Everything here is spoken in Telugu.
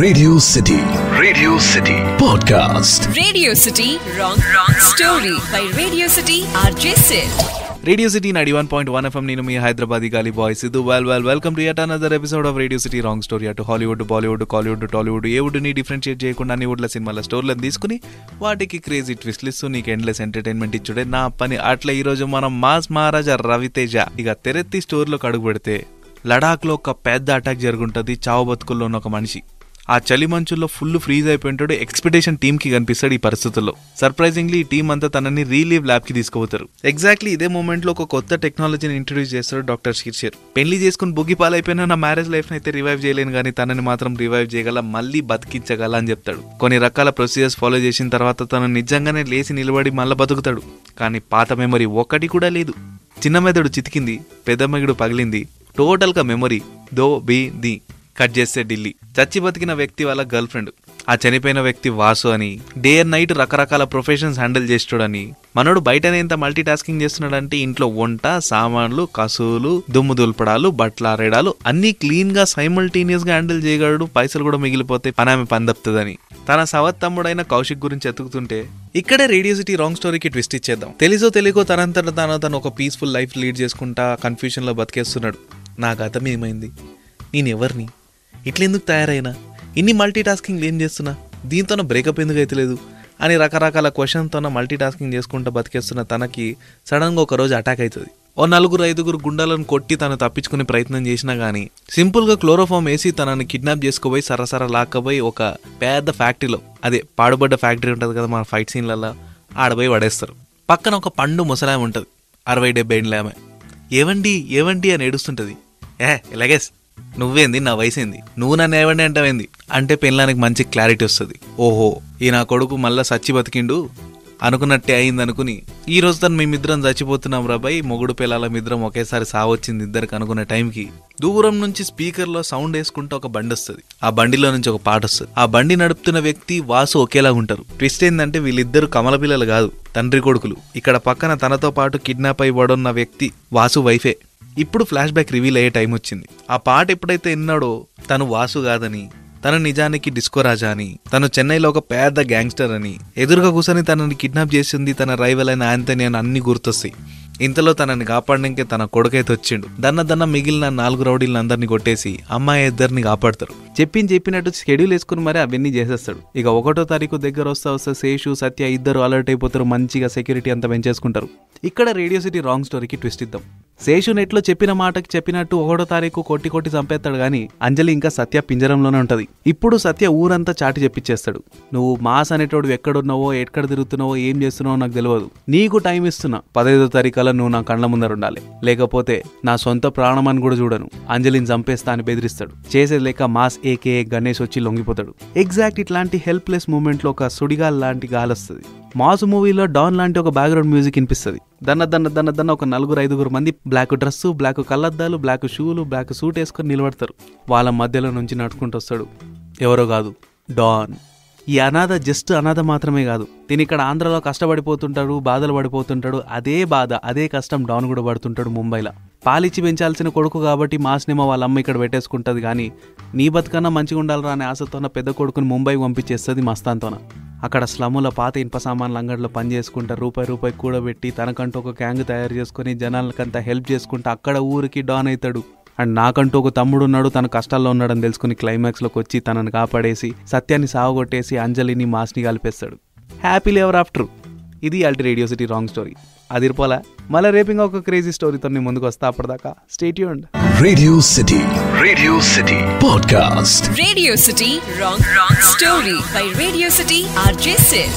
Radio City Podcast. Radio City Wrong Story by Radio City RJ Sid. Radio City 91.1 FM నేను మీ హైదరాబాదీ గాలి boy Siddhu. Welcome to yet another episode of radio city wrong story. అటు హాలీవుడ్, బాలీవుడ్, కాలీవుడ్, టాలీవుడ్ ఏ వుడ్ని డిఫరెన్షియేట్ చేయకుండా అన్ని వుడ్ల సినిమాల స్టోరీలను తీసుకుని వాటికి క్రేజీ ట్విస్ట్లు ఇస్తూ నీకు ఎండ్లెస్ ఎంటర్టైన్మెంట్ ఇచ్చుడే నా పని. అట్లా ఈరోజు మనం మాస్ మహారాజా రవితేజ ఇక తెరెత్తి స్టోర్లోకి అడుగు పెడితే లడాఖ్లో ఒక పెద్ద అటాక్ జరుగుంటుంది. చావు బతుకుల్లో ఉన్న ఒక మనిషి ఆ చలి మంచుల్లో ఫుల్ ఫ్రీజ్ అయిపోయింటాడు. ఎక్స్పెడిషన్ టీమ్ కి కనిపిస్తాడు ఈ పరిస్థితుల్లో. సర్ప్రైజింగ్లీ ఈ టీం అంతా తనని రీలీవ్ ల్యాబ్ కి తీసుకుపోతారు. ఎగ్జాక్ట్లీ ఇదే మూమెంట్ లో ఒక కొత్త టెక్నాలజీని ఇంట్రొడ్యూస్ చేస్తాడు డాక్టర్ శీర్షర్. పెళ్లి చేసుకుని బుగ్గిపాలైపోయినా నా మ్యారేజ్ లైఫ్ అయితే రివైవ్ చేయలేను కానీ తనని మాత్రం రివైవ్ చేయగల, మళ్ళీ బతికించగల అని చెప్తాడు. కొన్ని రకాల ప్రొసీజర్స్ ఫాలో చేసిన తర్వాత తను నిజంగానే లేచి నిలబడి మళ్ళీ బతుకుతాడు. కానీ పాత మెమరీ ఒక్కటి కూడా లేదు. చిన్న మెదడు చితికింది, పెద్ద మెదడు పగిలింది. టోటల్ గా మెమరీ ది కట్ చేస్తే ఢిల్లీ. చచ్చి బతికిన వ్యక్తి వాళ్ళ గర్ల్ ఫ్రెండ్, ఆ చనిపోయిన వ్యక్తి వాసు అని, డే అండ్ నైట్ రకరకాల ప్రొఫెషన్స్ హ్యాండిల్ చేస్తాడని. మనోడు బయటనే ఎంత మల్టీ టాస్కింగ్ చేస్తున్నాడంటే ఇంట్లో వంట, సామాన్లు, కసువులు, దుమ్ము దుల్పడాలు, బట్టలు ఆరేడాలు అన్ని క్లీన్ గా సైమల్టేనియస్ గా హ్యాండిల్ చేయగలడు. పైసలు కూడా మిగిలిపోతే పనామె పందపుతుందని తన సవత్ తమ్ముడైన కౌశిక్ గురించి ఎతుకుతుంటే ఇక్కడే రేడియో సిటీ రాంగ్ స్టోరీకి ట్విస్ట్ ఇచ్చేద్దాం. తెలుసో తెలియకో తనంతట తను ఒక పీస్ఫుల్ లైఫ్ లీడ్ చేసుకుంటా కన్ఫ్యూజన్ లో బతికేస్తున్నాడు. నా గతం ఏమైంది, నేనెవరిని, ఇట్లెందుకు తయారైనా, ఇన్ని మల్టీ టాస్కింగ్ ఏం చేస్తున్నా, దీంతో బ్రేకప్ ఎందుకు అయితలేదు అని రకరకాల క్వశ్చన్తో మల్టీ టాస్కింగ్ చేసుకుంటూ బతికేస్తున్న తనకి సడన్గా ఒక రోజు అటాక్ అవుతుంది. ఓ 4-5 గుండాలను కొట్టి తను తప్పించుకునే ప్రయత్నం చేసినా గానీ సింపుల్గా క్లోరోఫామ్ వేసి తనని కిడ్నాప్ చేసుకుపోయి సరసర లాక్కపోయి ఒక పెద్ద ఫ్యాక్టరీలో, అదే పాడుబడ్డ ఫ్యాక్టరీ ఉంటుంది కదా మన ఫైట్ సీన్లలో, ఆడపోయి పడేస్తారు. పక్కన ఒక పండు ముసలామె ఉంటుంది, 60-70 ఏళ్ళ ఆమె. ఏవండి అని ఏడుస్తుంటది. ఎలాగేస్ నువ్వేంది, నా వయసేంది, నువ్వు నన్ను ఏవండి అంటావేంది అంటే పెళ్ళానికి మంచి క్లారిటీ వస్తుంది. ఓహో ఈ నా కొడుకు మళ్ళా సచ్చి బతికిండు అనుకున్నట్టే అయింది అనుకుని ఈ రోజు తను మేమిద్దరం చచ్చిపోతున్నాం రాబాయ్, మొగుడు పిల్లల మిద్దరం ఒకేసారి సావచ్చింది ఇద్దరికి అనుకునే టైంకి దూరం నుంచి స్పీకర్ లో సౌండ్ వేసుకుంటూ ఒక బండి వస్తుంది. ఆ బండిలో నుంచి ఒక పాట వస్తుంది. ఆ బండి నడుపుతున్న వ్యక్తి వాసు ఒకేలా ఉంటారు. ట్విస్ట్ ఏంటంటే వీళ్ళిద్దరు కమల పిల్లలు కాదు, తండ్రి కొడుకులు. ఇక్కడ పక్కన తనతో పాటు కిడ్నాప్ అయి పడున్న వ్యక్తి వాసు వైఫే. ఇప్పుడు ఫ్లాష్ బ్యాక్ రివీల్ అయ్యే టైం వచ్చింది. ఆ పాట ఎప్పుడైతే విన్నాడో తను వాసు కాదని, తను నిజానికి డిస్కో రాజా అని, తను చెన్నైలో ఒక పెద్ద గ్యాంగ్స్టర్ అని, ఎదురుగా కూర్చొని తనని కిడ్నాప్ చేసింది తన రైవల్ అయిన ఆంథనీ అని అన్ని గుర్తొస్తాయి. ఇంతలో తనని కాపాడడానికి తన కొడుకైతే వచ్చిండు. దన్న మిగిలిన 4 రౌడీలను అందరినీ కొట్టేసి అమ్మాయి ఇద్దరిని కాపాడతారు. చెప్పినట్టు షెడ్యూల్ వేసుకుని మరి అవన్నీ చేసేస్తాడు. ఇక 1వ తారీఖు దగ్గర వస్తా శేషు, సత్య ఇద్దరు అలర్ట్ అయిపోతారు. మంచిగా సెక్యూరిటీ అంతా పెంచేసుకుంటారు. ఇక్కడ రేడియో సిటీ రాంగ్ స్టోరీకి ట్విస్ట్ ఇద్దాం. శేషు నెట్లో చెప్పిన మాటకి చెప్పినట్టు 1వ తారీఖు కొట్టి చంపేస్తాడు గానీ అంజలి ఇంకా సత్య పింజరంలోనే ఉంటది. ఇప్పుడు సత్య ఊరంతా చాటి చెప్పిచ్చేస్తాడు. నువ్వు మాస్ అనేటోడు ఎక్కడున్నావో, ఎక్కడ తిరుగుతున్నావో, ఏం చేస్తున్నావో నాకు తెలియదు. నీకు టైం ఇస్తున్నా, 15వ తారీఖు నువ్వు నా కళ్ళ ముందర ఉండాలి, లేకపోతే నా సొంత ప్రాణం అని కూడా చూడను, అంజలిని చంపేస్తా అని బెదిరిస్తాడు. చేసేది లేక మాస్ ఏకే గణేష్ వచ్చి లొంగిపోతాడు. ఎగ్జాక్ట్ ఇట్లాంటి హెల్ప్లెస్ మూమెంట్ లో ఒక సుడిగాల్ లాంటి గాలి వస్తుంది. మాస్ మూవీలో డాన్ లాంటి ఒక బ్యాక్గ్రౌండ్ మ్యూజిక్ వినిపిస్తుంది. దన్న ఒక 4-5 మంది బ్లాక్ డ్రెస్, బ్లాక్ కళ్ళద్దాలు, బ్లాక్ షూలు, బ్లాక్ సూట్ వేసుకొని నిలబడతారు. వాళ్ళ మధ్యలో నుంచి నడుచుకుంటూ వస్తాడు. ఎవరో కాదు, డాన్. ఈ అనాథ జస్ట్ అనాథ మాత్రమే కాదు, దీని ఇక్కడ ఆంధ్రలో కష్టపడిపోతుంటాడు, బాధలు పడిపోతుంటాడు. అదే బాధ, అదే కష్టం డాన్ కూడా పడుతుంటాడు ముంబైలో. పాలిచ్చి పెంచాల్సిన కొడుకు కాబట్టి మాస్నేమో వాళ్ళ అమ్మ ఇక్కడ పెట్టేసుకుంటుంది. కానీ నీ బతుకన్నా మంచిగా ఉండాలరా అనే ఆశతోన పెద్ద కొడుకుని ముంబైకి పంపించేస్తుంది మస్తాన్తోన. అక్కడ స్లమ్ముల పాత ఇనుప సామాన్ల అంగడిలో పని చేసుకుంటా రూపాయి కూడబెట్టి తనకంటూ ఒక గ్యాంగ్ తయారు చేసుకుని జనాలకంతా హెల్ప్ చేసుకుంటా అక్కడ ఊరికి డాన్ అవుతాడు. అండ్ నాకంటూ ఒక తమ్ముడు ఉన్నాడు, తన కష్టాల్లో ఉన్నాడని తెలుసుకుని క్లైమాక్స్ లోకి వచ్చి తనని కాపాడేసి సత్యాన్ని సావగొట్టేసి అంజలిని మాస్ని కలిపేస్తాడు. Happy ever after. ఇది అల్టి రేడియో సిటీ రాంగ్ స్టోరీ. అదిరిపోలా. మళ్ళీ రేపింగ్ ఒక క్రేజీ స్టోరీతో నేను ముందుకు వస్తా. అప్పటిదాకా stay tuned. Radio City Podcast. Radio City Wrong Story by Radio City RJ Sid.